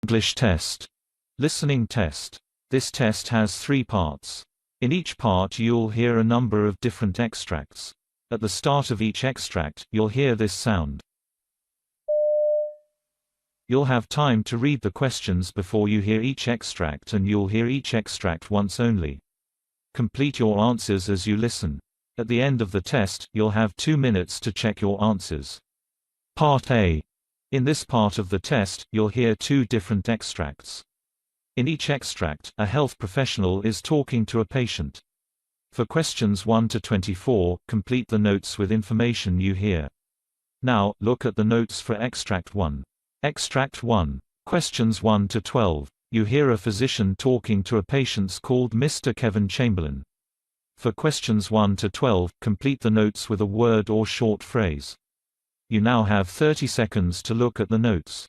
English test. Listening test. This test has 3 parts. In each part you'll hear a number of different extracts. At the start of each extract, you'll hear this sound. You'll have time to read the questions before you hear each extract, and you'll hear each extract once only. Complete your answers as you listen. At the end of the test, you'll have 2 minutes to check your answers. Part A. In this part of the test, you'll hear 2 different extracts. In each extract, a health professional is talking to a patient. For questions 1 to 24, complete the notes with information you hear. Now, look at the notes for Extract 1. Extract 1. Questions 1 to 12. You hear a physician talking to a patient called Mr. Kevin Chamberlain. For questions 1 to 12, complete the notes with a word or short phrase. You now have 30 seconds to look at the notes.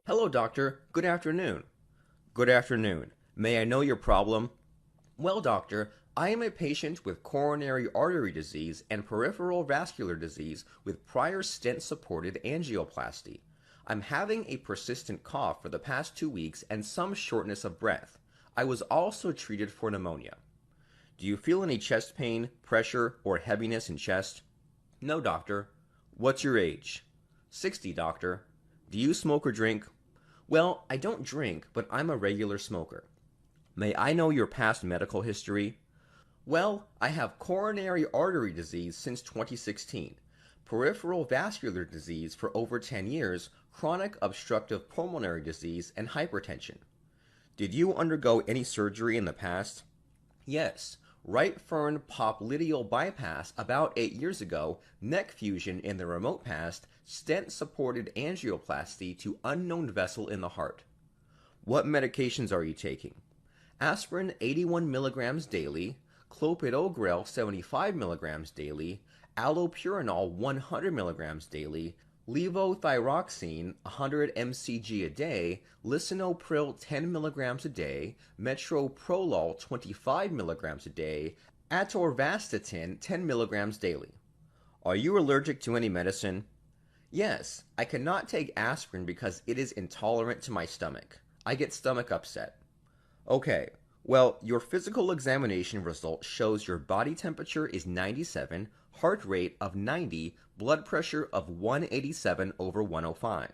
Hello, doctor. Good afternoon. Good afternoon. May I know your problem? Well, doctor, I am a patient with coronary artery disease and peripheral vascular disease with prior stent-supported angioplasty. I'm having a persistent cough for the past 2 weeks and some shortness of breath. I was also treated for pneumonia. Do you feel any chest pain, pressure, or heaviness in chest? No, doctor. What's your age? 60, doctor. Do you smoke or drink? Well, I don't drink, but I'm a regular smoker. May I know your past medical history? Well, I have coronary artery disease since 2016, peripheral vascular disease for over 10 years, chronic obstructive pulmonary disease, and hypertension. Did you undergo any surgery in the past? Yes. Right fern popliteal bypass about 8 years ago, neck fusion in the remote past, stent-supported angioplasty to unknown vessel in the heart. What medications are you taking? Aspirin 81 milligrams daily, clopidogrel 75 milligrams daily, allopurinol 100 milligrams daily, levothyroxine 100 mcg a day, lisinopril 10 milligrams a day, metoprolol 25 milligrams a day, atorvastatin 10 milligrams daily. Are you allergic to any medicine? Yes, I cannot take aspirin because it is intolerant to my stomach. I get stomach upset. Okay, well, your physical examination result shows your body temperature is 97, heart rate of 90, blood pressure of 187 over 105.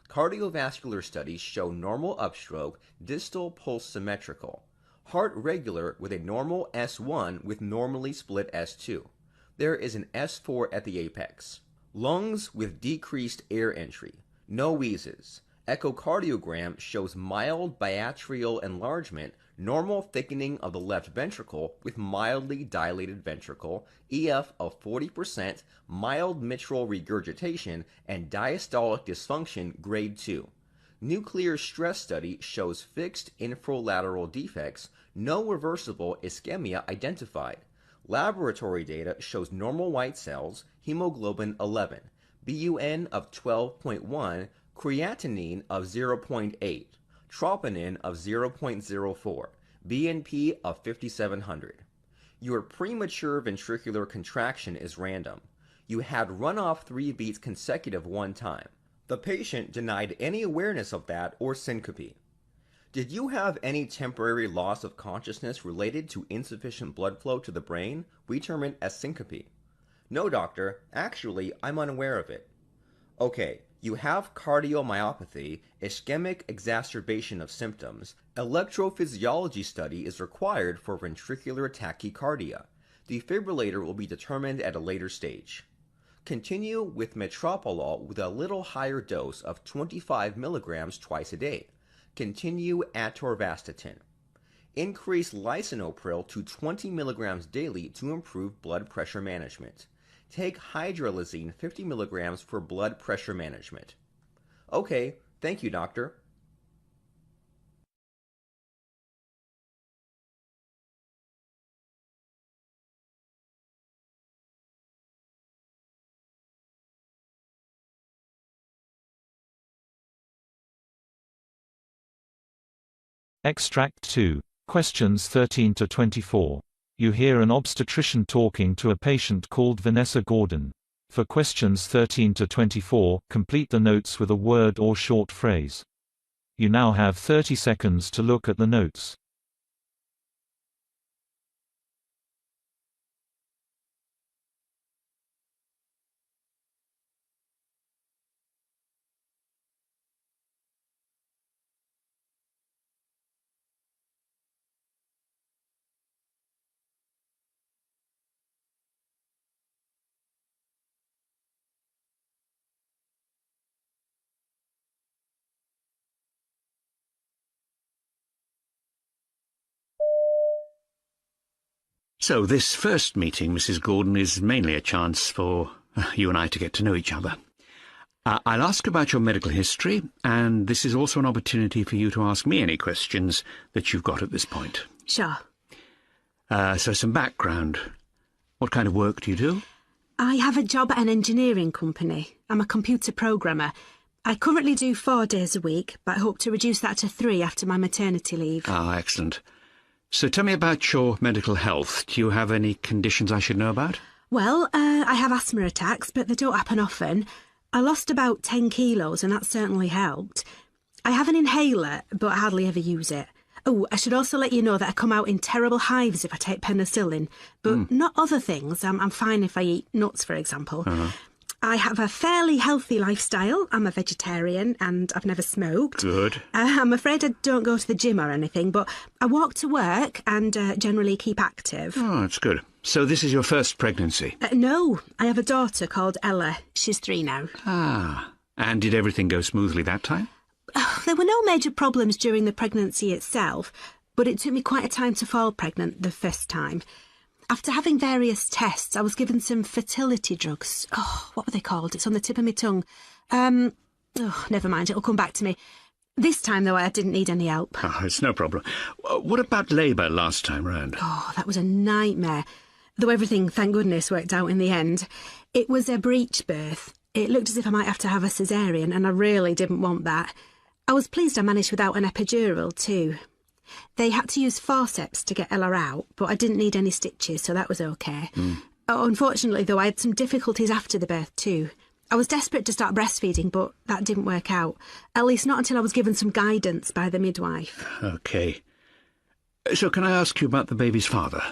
Cardiovascular studies show normal upstroke, distal pulse symmetrical. Heart regular with a normal S1 with normally split S2. There is an S4 at the apex. Lungs with decreased air entry. No wheezes. Echocardiogram shows mild biatrial enlargement, normal thickening of the left ventricle with mildly dilated ventricle, EF of 40%, mild mitral regurgitation, and diastolic dysfunction grade 2. Nuclear stress study shows fixed infralateral defects, no reversible ischemia identified. Laboratory data shows normal white cells, hemoglobin 11, BUN of 12.1, creatinine of 0.8, troponin of 0.04, BNP of 5700. Your premature ventricular contraction is random. You had runoff 3 beats consecutive 1 time. The patient denied any awareness of that or syncope. Did you have any temporary loss of consciousness related to insufficient blood flow to the brain? We term it as syncope. No, doctor. Actually, I'm unaware of it. Okay, you have cardiomyopathy, ischemic exacerbation of symptoms. Electrophysiology study is required for ventricular tachycardia. Defibrillator will be determined at a later stage. Continue with metoprolol with a little higher dose of 25 milligrams twice a day. Continue atorvastatin. Increase lisinopril to 20 milligrams daily to improve blood pressure management. Take hydralazine 50 milligrams for blood pressure management. Okay, thank you, doctor. Extract 2. Questions 13 to 24. You hear an obstetrician talking to a patient called Vanessa Gordon. For questions 13 to 24, complete the notes with a word or short phrase. You now have 30 seconds to look at the notes. So this first meeting, Mrs. Gordon, is mainly a chance for you and I to get to know each other. I'll ask about your medical history, and this is also an opportunity for you to ask me any questions that you've got at this point. Sure. So some background. What kind of work do you do? I have a job at an engineering company. I'm a computer programmer. I currently do 4 days a week, but I hope to reduce that to 3 after my maternity leave. Ah, excellent. So tell me about your medical health. Do you have any conditions I should know about? Well, I have asthma attacks, but they don't happen often. I lost about 10 kilos, and that certainly helped. I have an inhaler, but I hardly ever use it. Oh, I should also let you know that I come out in terrible hives if I take penicillin, but not other things. I'm fine if I eat nuts, for example. I have a fairly healthy lifestyle. I'm a vegetarian and I've never smoked. Good. I'm afraid I don't go to the gym or anything, but I walk to work and generally keep active. Oh, that's good. So this is your first pregnancy? No, I have a daughter called Ella. She's 3 now. Ah, and did everything go smoothly that time? There were no major problems during the pregnancy itself, but it took me quite a time to fall pregnant the first time. After having various tests, I was given some fertility drugs. Oh, what were they called? It's on the tip of my tongue. Never mind, it'll come back to me. This time, though, I didn't need any help. Oh, it's no problem. What about labour last time round? Oh, that was a nightmare. Though everything, thank goodness, worked out in the end. It was a breech birth. It looked as if I might have to have a caesarean, and I really didn't want that. I was pleased I managed without an epidural, too. They had to use forceps to get Ella out, but I didn't need any stitches, so that was okay. Unfortunately, though, I had some difficulties after the birth, too. I was desperate to start breastfeeding, but that didn't work out. At least not until I was given some guidance by the midwife. OK. So can I ask you about the baby's father?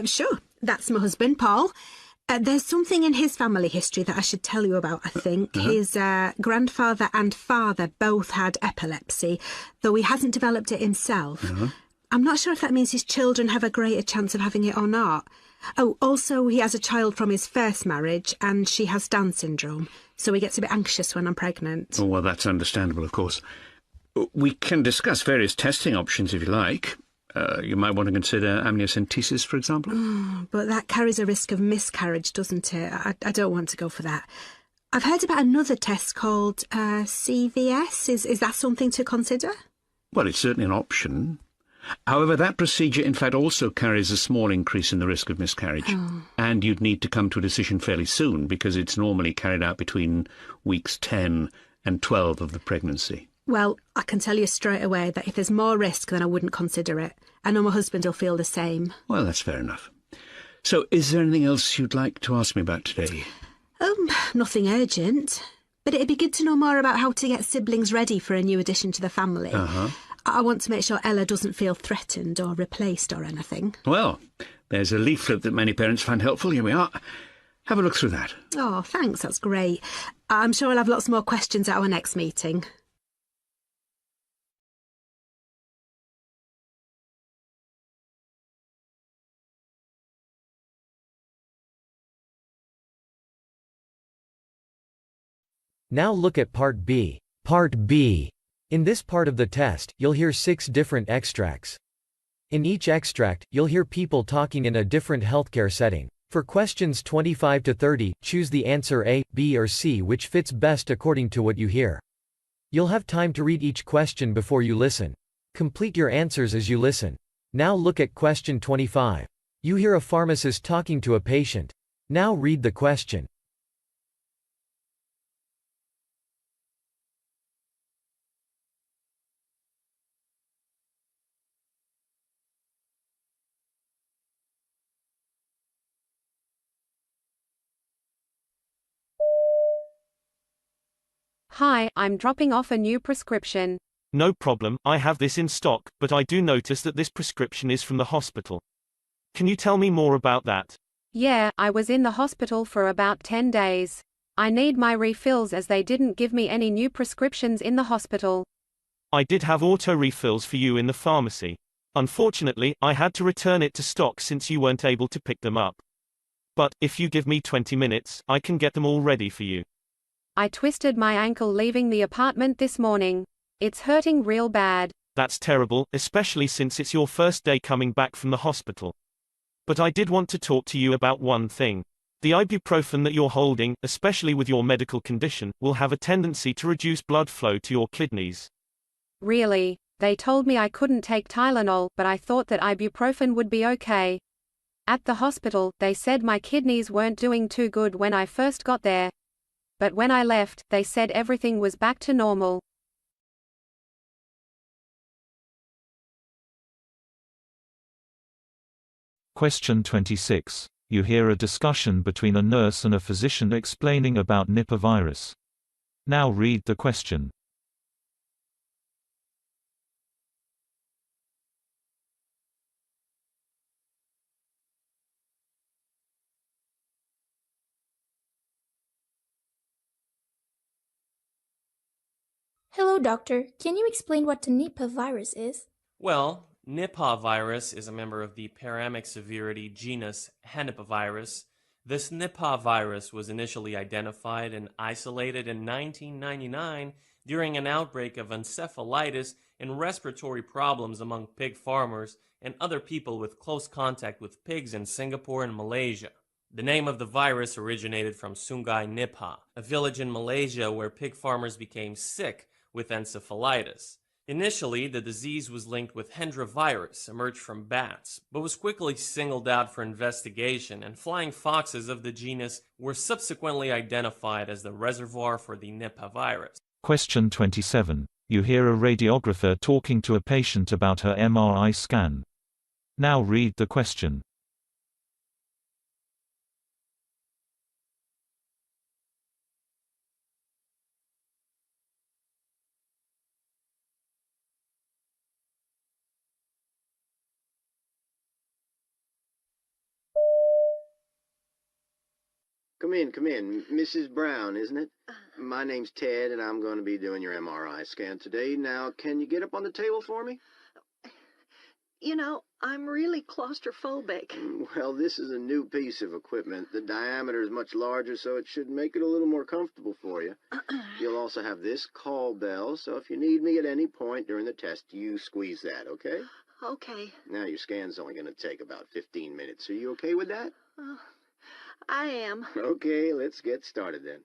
Sure. That's my husband, Paul. There's something in his family history that I should tell you about, I think. His grandfather and father both had epilepsy, though he hasn't developed it himself. I'm not sure if that means his children have a greater chance of having it or not. Oh, also, he has a child from his first marriage, and she has Down syndrome, so he gets a bit anxious when I'm pregnant. Oh, well, that's understandable, of course. We can discuss various testing options if you like. You might want to consider amniocentesis, for example. But that carries a risk of miscarriage, doesn't it? I don't want to go for that. I've heard about another test called CVS. Is that something to consider? Well, it's certainly an option. However, that procedure, in fact, also carries a small increase in the risk of miscarriage. And you'd need to come to a decision fairly soon, because it's normally carried out between weeks 10 and 12 of the pregnancy. Well, I can tell you straight away that if there's more risk, then I wouldn't consider it. I know my husband will feel the same. Well, that's fair enough. So, is there anything else you'd like to ask me about today? Nothing urgent. But it'd be good to know more about how to get siblings ready for a new addition to the family. I want to make sure Ella doesn't feel threatened or replaced or anything. Well, there's a leaflet that many parents find helpful. Here we are. Have a look through that. Oh, thanks, that's great. I'm sure I'll have lots more questions at our next meeting. Now look at Part B. Part B. In this part of the test, you'll hear 6 different extracts. In each extract, you'll hear people talking in a different healthcare setting. For questions 25 to 30, choose the answer A, B or C which fits best according to what you hear. You'll have time to read each question before you listen. Complete your answers as you listen. Now look at question 25. You hear a pharmacist talking to a patient. Now read the question. Hi, I'm dropping off a new prescription. No problem, I have this in stock, but I do notice that this prescription is from the hospital. Can you tell me more about that? Yeah, I was in the hospital for about 10 days. I need my refills as they didn't give me any new prescriptions in the hospital. I did have auto refills for you in the pharmacy. Unfortunately, I had to return it to stock since you weren't able to pick them up. But, if you give me 20 minutes, I can get them all ready for you. I twisted my ankle leaving the apartment this morning. It's hurting real bad. That's terrible, especially since it's your first day coming back from the hospital. But I did want to talk to you about one thing. The ibuprofen that you're holding, especially with your medical condition, will have a tendency to reduce blood flow to your kidneys. Really? They told me I couldn't take Tylenol, but I thought that ibuprofen would be okay. At the hospital, they said my kidneys weren't doing too good when I first got there. But when I left, they said everything was back to normal. Question 26. You hear a discussion between a nurse and a physician explaining about Nipah virus. Now read the question. Hello, doctor. Can you explain what the Nipah virus is? Well, Nipah virus is a member of the paramic severity genus Henipavirus. This Nipah virus was initially identified and isolated in 1999 during an outbreak of encephalitis and respiratory problems among pig farmers and other people with close contact with pigs in Singapore and Malaysia. The name of the virus originated from Sungai Nipah, a village in Malaysia where pig farmers became sick with encephalitis. Initially, the disease was linked with Hendra virus, emerged from bats, but was quickly singled out for investigation, and flying foxes of the genus were subsequently identified as the reservoir for the Nipah virus. Question 27. You hear a radiographer talking to a patient about her MRI scan. Now read the question. Come in. Mrs. Brown, isn't it? My name's Ted, and I'm going to be doing your MRI scan today. Now, can you get up on the table for me? You know, I'm really claustrophobic. Well, this is a new piece of equipment. The diameter is much larger, so it should make it a little more comfortable for you. You'll also have this call bell, so if you need me at any point during the test, you squeeze that, okay? Okay. Now, your scan's only going to take about 15 minutes. Are you okay with that? I am. Okay, let's get started then.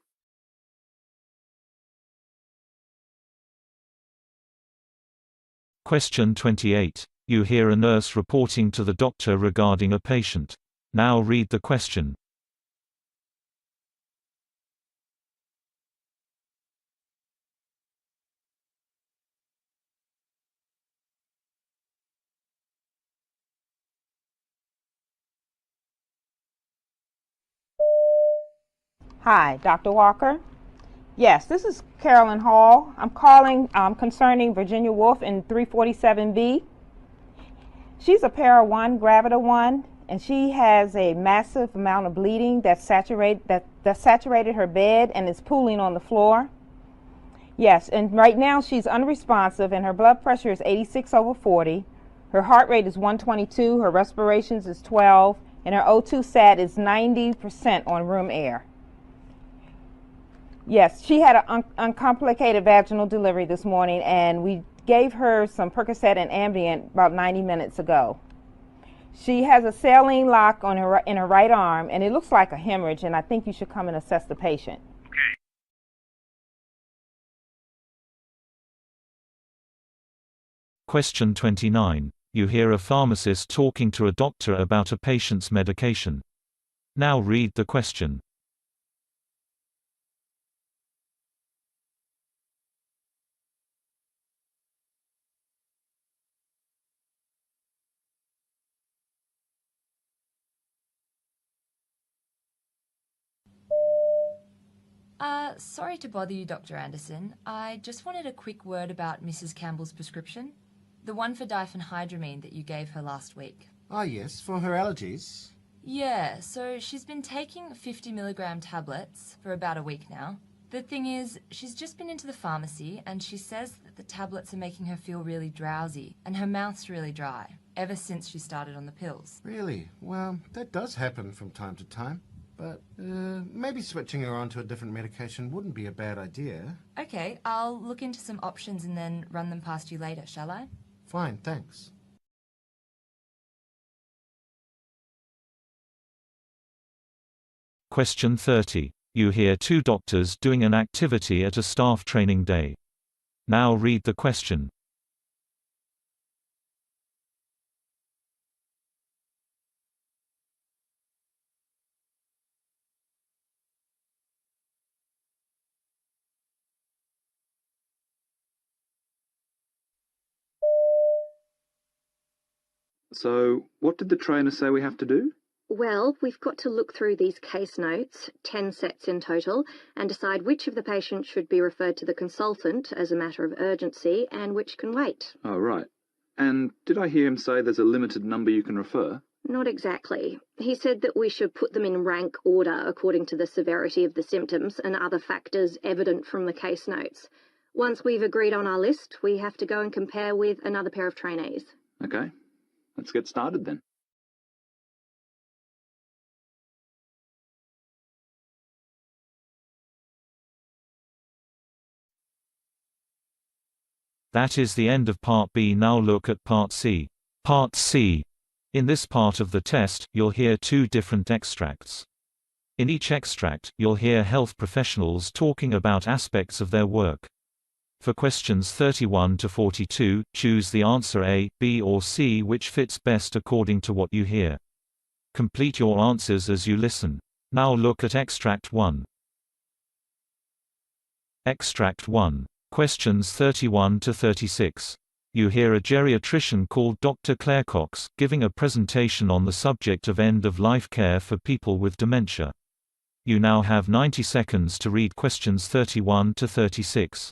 Question 28. You hear a nurse reporting to the doctor regarding a patient. Now read the question. Hi, Dr. Walker. Yes, this is Carolyn Hall. I'm calling concerning Virginia Woolf in 347B. She's a para 1, gravida 1, and she has a massive amount of bleeding that saturated her bed and is pooling on the floor. Yes, and right now she's unresponsive and her blood pressure is 86/40. Her heart rate is 122, her respirations is 12, and her O2 sat is 90% on room air. Yes, she had an uncomplicated vaginal delivery this morning, and we gave her some Percocet and Ambien about 90 minutes ago. She has a saline lock on in her right arm, and it looks like a hemorrhage, and I think you should come and assess the patient. Question 29. You hear a pharmacist talking to a doctor about a patient's medication. Now read the question. Sorry to bother you, Dr. Anderson. I just wanted a quick word about Mrs. Campbell's prescription. The one for diphenhydramine that you gave her last week. Ah, yes, for her allergies. Yeah, so she's been taking 50 milligram tablets for about a week now. The thing is, she's just been into the pharmacy and she says that the tablets are making her feel really drowsy and her mouth's really dry, ever since she started on the pills. Really? Well, that does happen from time to time. But maybe switching her onto a different medication wouldn't be a bad idea. Okay, I'll look into some options and then run them past you later, shall I? Fine, thanks. Question 30. You hear two doctors doing an activity at a staff training day. Now read the question. So, what did the trainer say we have to do? Well, we've got to look through these case notes, 10 sets in total, and decide which of the patients should be referred to the consultant as a matter of urgency and which can wait. Oh, right. And did I hear him say there's a limited number you can refer? Not exactly. He said that we should put them in rank order according to the severity of the symptoms and other factors evident from the case notes. Once we've agreed on our list, we have to go and compare with another pair of trainees. Okay. Let's get started then. That is the end of Part B. Now look at Part C. Part C. In this part of the test, you'll hear two different extracts. In each extract, you'll hear health professionals talking about aspects of their work. For questions 31 to 42, choose the answer A, B or C which fits best according to what you hear. Complete your answers as you listen. Now look at Extract 1. Extract 1. Questions 31 to 36. You hear a geriatrician called Dr. Claire Cox, giving a presentation on the subject of end-of-life care for people with dementia. You now have 90 seconds to read questions 31 to 36.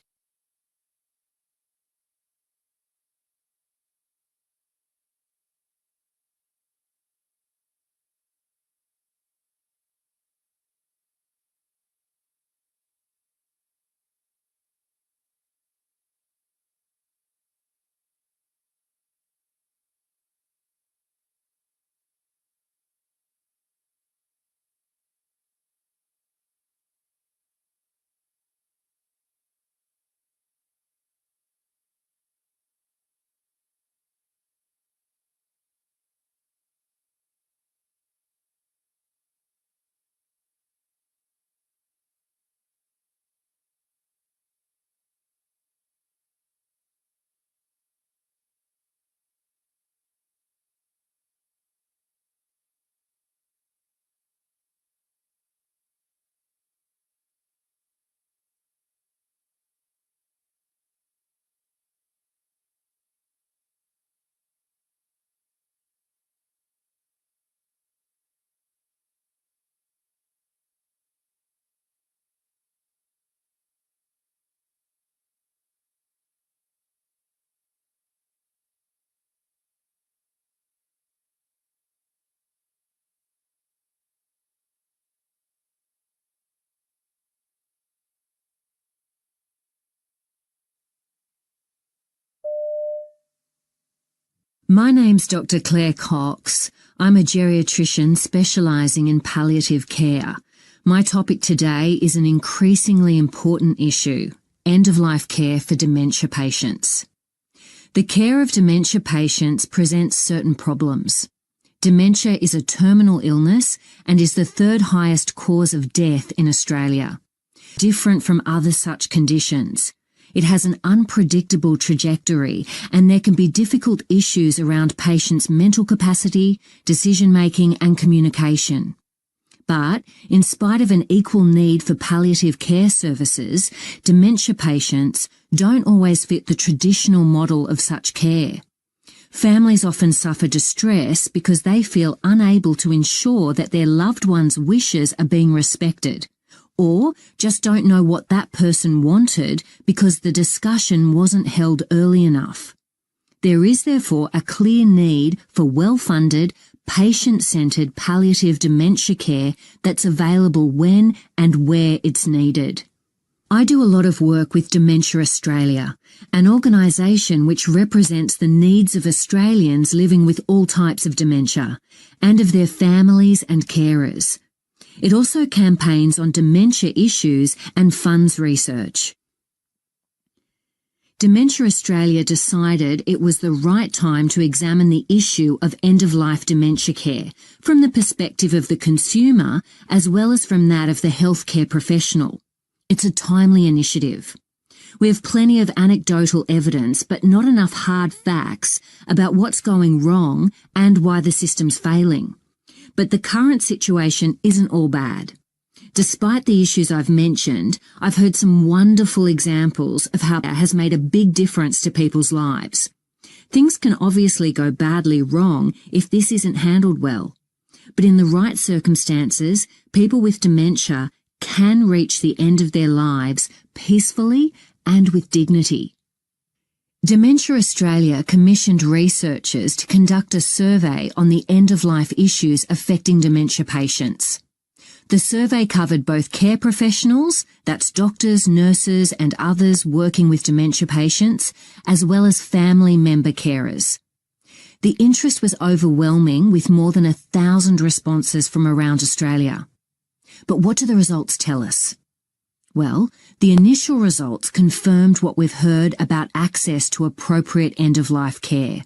My name's Dr. Claire Cox. I'm a geriatrician specialising in palliative care. My topic today is an increasingly important issue: end-of-life care for dementia patients. The care of dementia patients presents certain problems. Dementia is a terminal illness and is the third highest cause of death in Australia. Different from other such conditions, It has an unpredictable trajectory, and there can be difficult issues around patients' mental capacity, decision-making and communication. But, in spite of an equal need for palliative care services, dementia patients don't always fit the traditional model of such care. Families often suffer distress because they feel unable to ensure that their loved one's wishes are being respected, or just don't know what that person wanted because the discussion wasn't held early enough. There is therefore a clear need for well-funded, patient-centred palliative dementia care that's available when and where it's needed. I do a lot of work with Dementia Australia, an organisation which represents the needs of Australians living with all types of dementia, and of their families and carers. It also campaigns on dementia issues and funds research. Dementia Australia decided it was the right time to examine the issue of end-of-life dementia care from the perspective of the consumer as well as from that of the healthcare professional. It's a timely initiative. We have plenty of anecdotal evidence but not enough hard facts about what's going wrong and why the system's failing. But the current situation isn't all bad. Despite the issues I've mentioned, I've heard some wonderful examples of how it has made a big difference to people's lives. Things can obviously go badly wrong if this isn't handled well. But in the right circumstances, people with dementia can reach the end of their lives peacefully and with dignity. Dementia Australia commissioned researchers to conduct a survey on the end-of-life issues affecting dementia patients. The survey covered both care professionals, that's doctors, nurses and others working with dementia patients, as well as family member carers. The interest was overwhelming with more than 1,000 responses from around Australia. But what do the results tell us? Well, the initial results confirmed what we've heard about access to appropriate end-of-life care.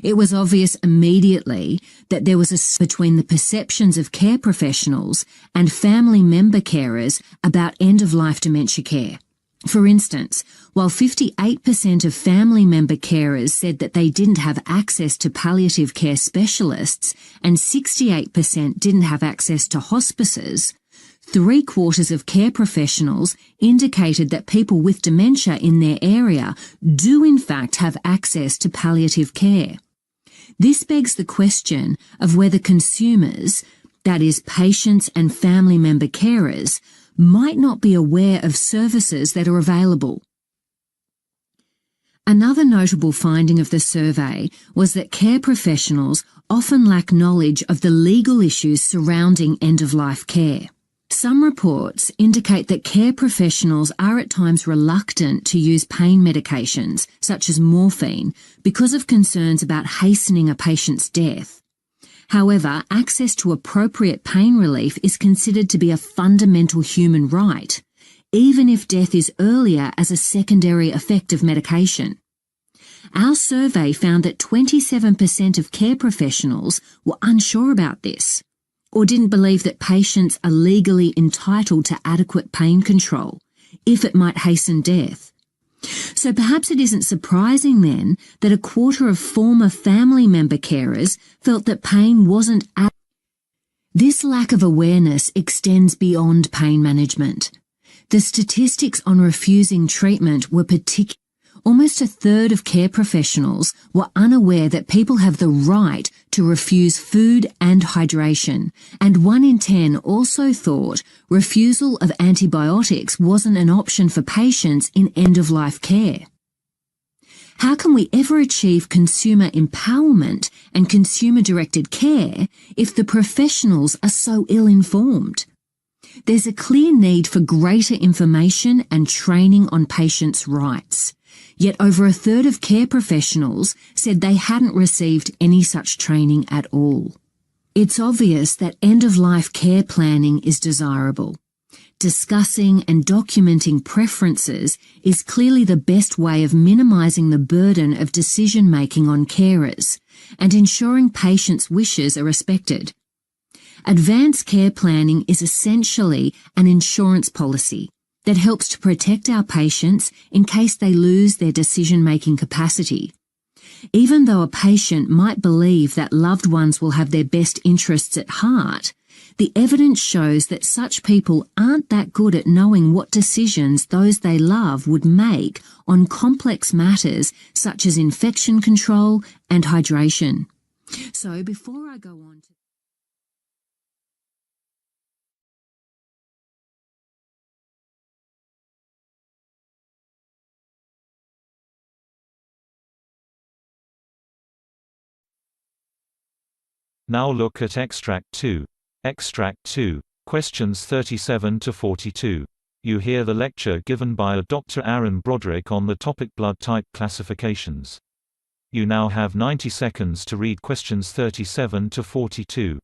It was obvious immediately that there was a between the perceptions of care professionals and family member carers about end-of-life dementia care. For instance, while 58% of family member carers said that they didn't have access to palliative care specialists and 68% didn't have access to hospices, 3/4 of care professionals indicated that people with dementia in their area do in fact have access to palliative care. This begs the question of whether consumers, that is patients and family member carers, might not be aware of services that are available. Another notable finding of the survey was that care professionals often lack knowledge of the legal issues surrounding end-of-life care. Some reports indicate that care professionals are at times reluctant to use pain medications, such as morphine, because of concerns about hastening a patient's death. However, access to appropriate pain relief is considered to be a fundamental human right, even if death is earlier as a secondary effect of medication. Our survey found that 27% of care professionals were unsure about this, or didn't believe that patients are legally entitled to adequate pain control, if it might hasten death. So perhaps it isn't surprising then that 1/4 of former family member carers felt that pain wasn't adequate. This lack of awareness extends beyond pain management. The statistics on refusing treatment were particular. Almost 1/3 of care professionals were unaware that people have the right to refuse food and hydration, and 1 in 10 also thought refusal of antibiotics wasn't an option for patients in end-of-life care. How can we ever achieve consumer empowerment and consumer-directed care if the professionals are so ill-informed? There's a clear need for greater information and training on patients' rights. Yet over 1/3 of care professionals said they hadn't received any such training at all. It's obvious that end-of-life care planning is desirable. Discussing and documenting preferences is clearly the best way of minimising the burden of decision-making on carers and ensuring patients' wishes are respected. Advanced care planning is essentially an insurance policy. that helps to protect our patients in case they lose their decision-making capacity. Even though a patient might believe that loved ones will have their best interests at heart, the evidence shows that such people aren't that good at knowing what decisions those they love would make on complex matters such as infection control and hydration. So before I go on to... Now look at Extract 2. Extract 2, questions 37 to 42. You hear the lecture given by a Dr. Aaron Broderick on the topic blood type classifications. You now have 90 seconds to read questions 37 to 42.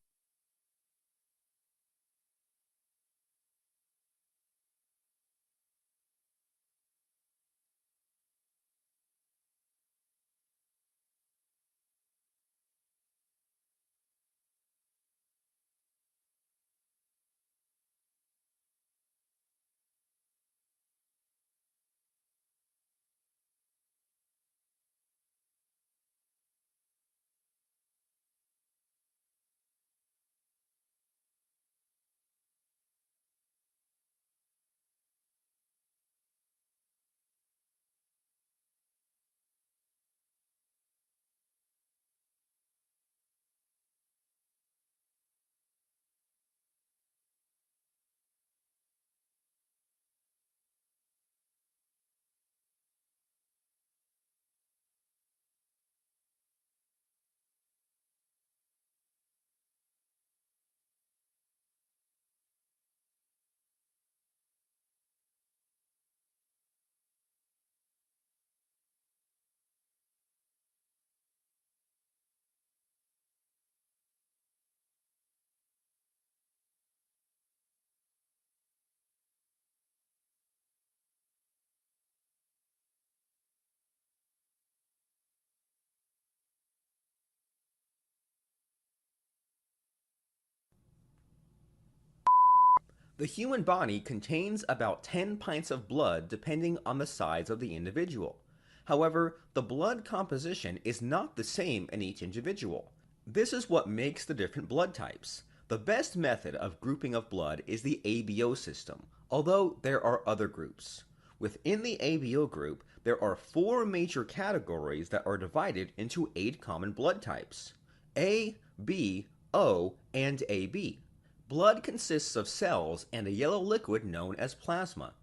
The human body contains about 10 pints of blood depending on the size of the individual. However, the blood composition is not the same in each individual. This is what makes the different blood types. The best method of grouping of blood is the ABO system, although there are other groups. Within the ABO group, there are 4 major categories that are divided into 8 common blood types: A, B, O, and AB. Blood consists of cells and a yellow liquid known as plasma.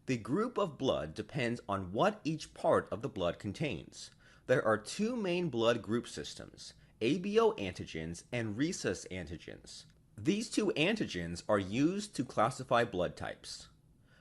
The group of blood depends on what each part of the blood contains. There are 2 main blood group systems: ABO antigens and rhesus antigens. These 2 antigens are used to classify blood types.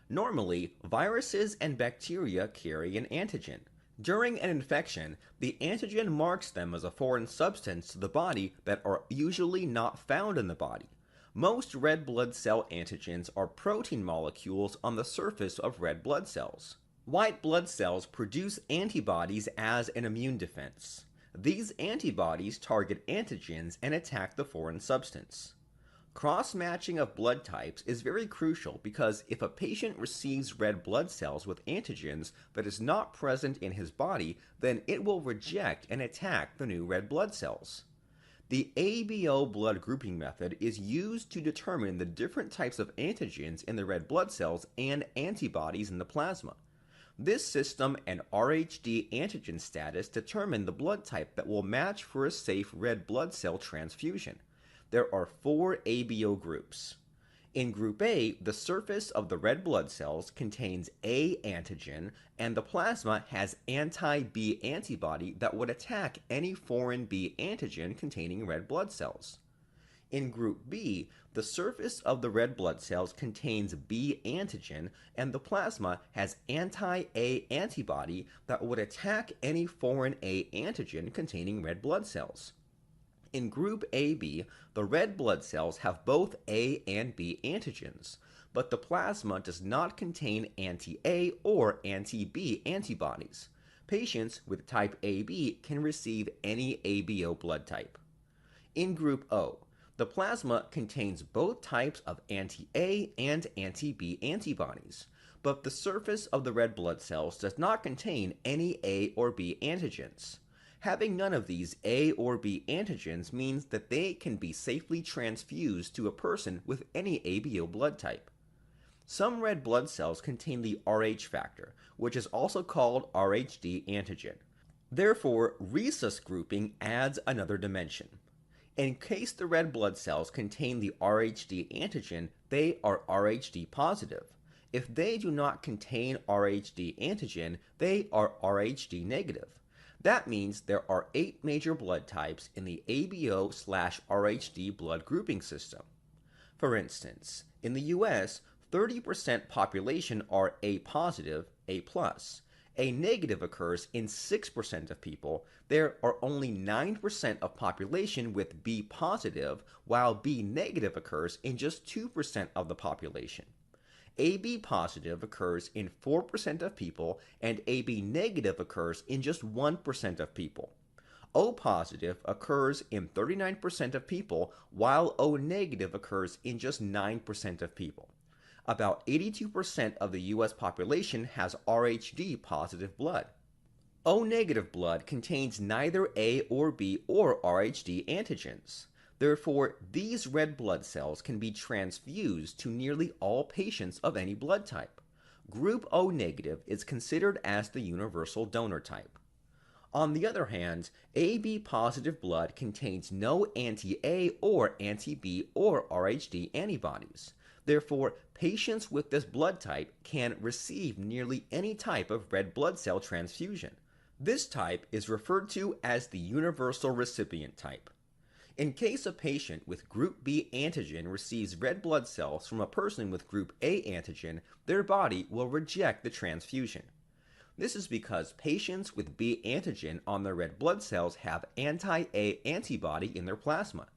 Normally, viruses and bacteria carry an antigen. During an infection, the antigen marks them as a foreign substance to the body that are usually not found in the body. Most red blood cell antigens are protein molecules on the surface of red blood cells. White blood cells produce antibodies as an immune defense. These antibodies target antigens and attack the foreign substance. Cross-matching of blood types is very crucial because if a patient receives red blood cells with antigens that is not present in his body, then it will reject and attack the new red blood cells. The ABO blood grouping method is used to determine the different types of antigens in the red blood cells and antibodies in the plasma. This system and RHD antigen status determine the blood type that will match for a safe red blood cell transfusion. There are 4 ABO groups. In Group A, the surface of the red blood cells contains A antigen, and the plasma has anti-B antibody that would attack any foreign B antigen containing red blood cells. In Group B, the surface of the red blood cells contains B antigen, and the plasma has anti-A antibody that would attack any foreign A antigen containing red blood cells. In Group AB, the red blood cells have both A and B antigens, but the plasma does not contain anti-A or anti-B antibodies. Patients with type AB can receive any ABO blood type. In Group O, the plasma contains both types of anti-A and anti-B antibodies, but the surface of the red blood cells does not contain any A or B antigens. Having none of these A or B antigens means that they can be safely transfused to a person with any ABO blood type. Some red blood cells contain the Rh factor, which is also called Rhd antigen. Therefore, rhesus grouping adds another dimension. In case the red blood cells contain the Rhd antigen, they are Rhd positive. If they do not contain Rhd antigen, they are Rhd negative. That means there are 8 major blood types in the ABO/Rhd blood grouping system. For instance, in the US, 30% population are A positive, A plus. A negative occurs in 6% of people. There are only 9% of population with B positive, while B negative occurs in just 2% of the population. AB positive occurs in 4% of people, and AB negative occurs in just 1% of people. O positive occurs in 39% of people, while O negative occurs in just 9% of people. About 82% of the US population has Rhd positive blood. O negative blood contains neither A or B or Rhd antigens. Therefore, these red blood cells can be transfused to nearly all patients of any blood type. Group O negative is considered as the universal donor type. On the other hand, AB positive blood contains no anti-A or anti-B or Rhd antibodies. Therefore, patients with this blood type can receive nearly any type of red blood cell transfusion. This type is referred to as the universal recipient type. In case a patient with group B antigen receives red blood cells from a person with group A antigen, their body will reject the transfusion. This is because patients with B antigen on their red blood cells have anti-A antibody in their plasma.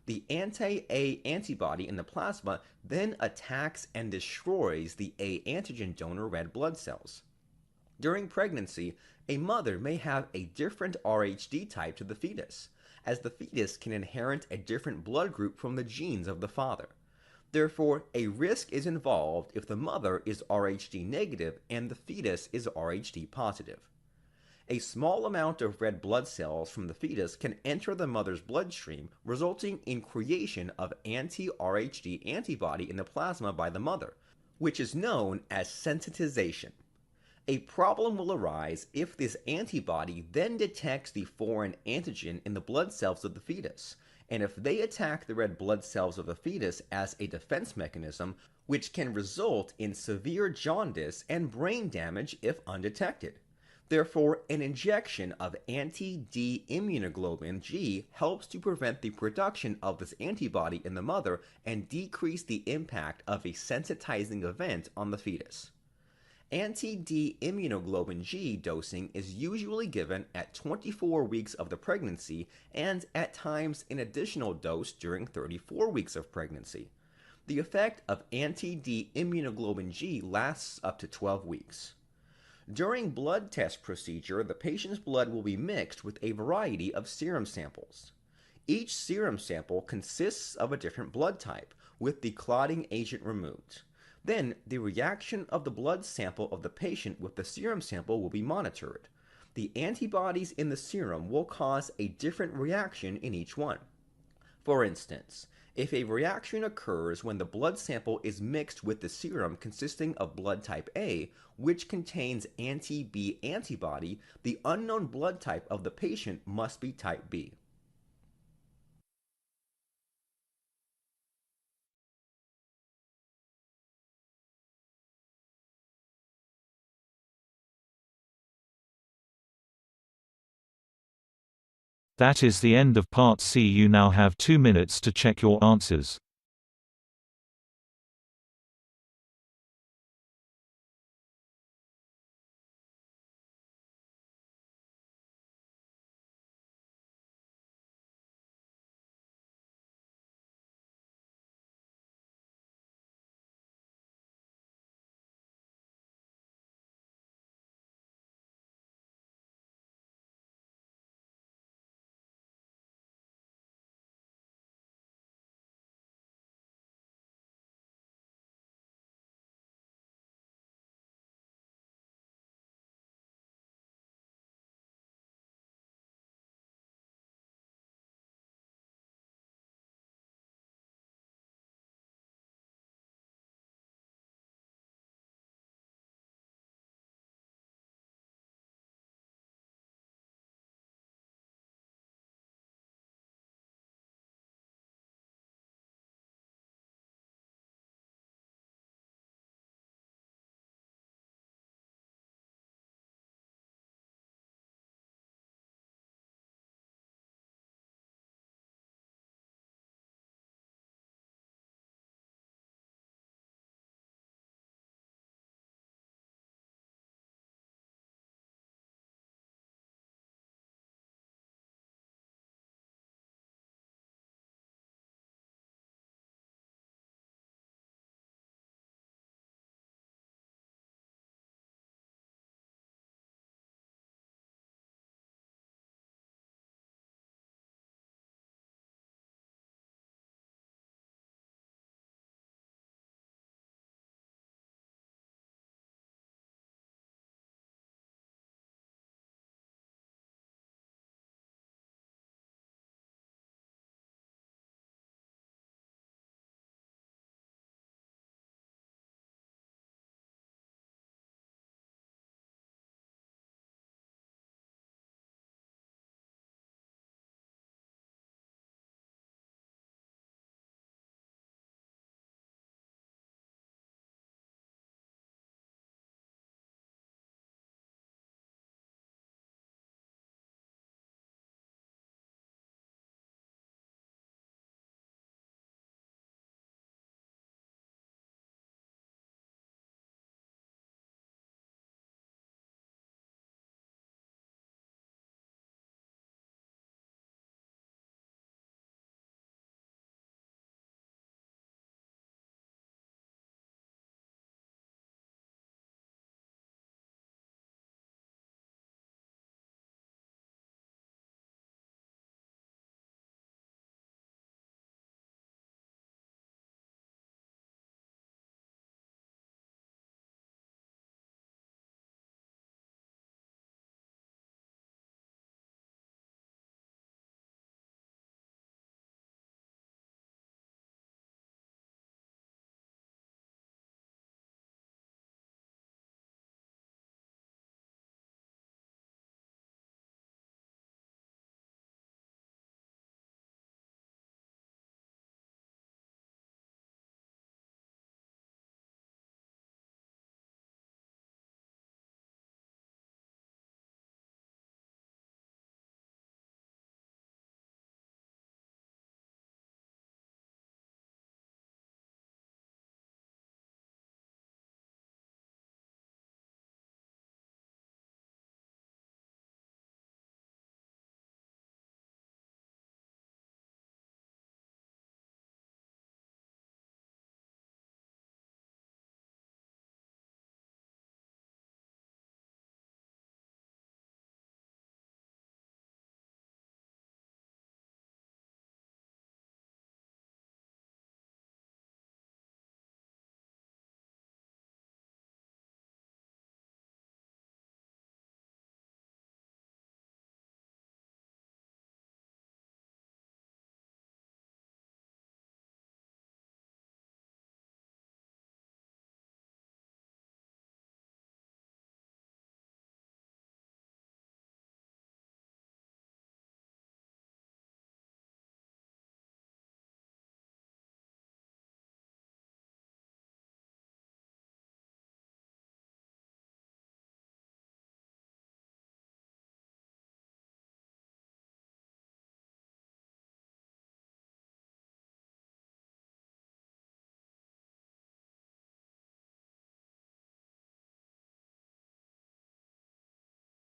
The anti-A antibody in the plasma then attacks and destroys the A antigen donor red blood cells. During pregnancy, a mother may have a different Rhd type to the fetus, as the fetus can inherit a different blood group from the genes of the father. Therefore, a risk is involved if the mother is Rhd negative and the fetus is Rhd positive. A small amount of red blood cells from the fetus can enter the mother's bloodstream, resulting in creation of anti-Rhd antibody in the plasma by the mother, which is known as sensitization. A problem will arise if this antibody then detects the foreign antigen in the blood cells of the fetus, and if they attack the red blood cells of the fetus as a defense mechanism, which can result in severe jaundice and brain damage if undetected. Therefore, an injection of anti-D immunoglobulin G helps to prevent the production of this antibody in the mother and decrease the impact of a sensitizing event on the fetus. Anti-D immunoglobulin G dosing is usually given at 24 weeks of the pregnancy and at times an additional dose during 34 weeks of pregnancy. The effect of anti-D immunoglobulin G lasts up to 12 weeks. During blood test procedure, the patient's blood will be mixed with a variety of serum samples. Each serum sample consists of a different blood type, with the clotting agent removed. Then, the reaction of the blood sample of the patient with the serum sample will be monitored. The antibodies in the serum will cause a different reaction in each one. For instance, if a reaction occurs when the blood sample is mixed with the serum consisting of blood type A, which contains anti-B antibody, the unknown blood type of the patient must be type B. That is the end of Part C. You now have 2 minutes to check your answers.